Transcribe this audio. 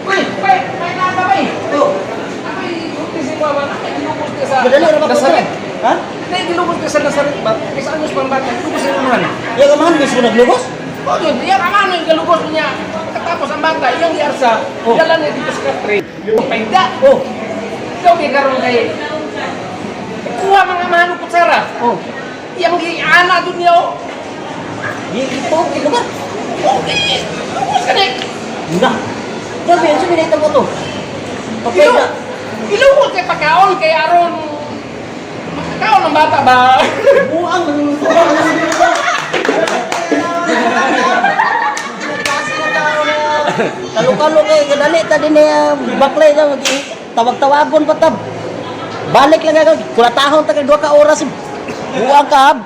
Uy, may nata ba eh? Ako'y utisin mo ba? Ako'y ginugos ka sa... Madali na ba ko? Nasarit. Ha? Hindi, ginugos ka sa nasarit ba? Kasi anyos pang bata, ginugos ka naman. Yung amahan, gusto ko naglugos? O yun, yan ang ano yung galugos niya. Katapos ang bata, yung yarsa, dala niya dito sa country. Yung paida. Oh. Ikaw may karoon kay... Kuha mga mahalo kutsara. Oh. Yang di-ana doon niya, oh. Ito, ito ba? Okay, lugos ka na eh. Hindi. Grabe, ano sabi na ito mo to? Okay Ilo, na. ilungkot kay pagkaon kay aron makakaon ng bata ba? Buang, Kalo-kalo kay kadali ta din baklay na tawag-tawagon pa tab. Balik lang ako. Kulatahon ta kay 2 ka oras. Buang ka.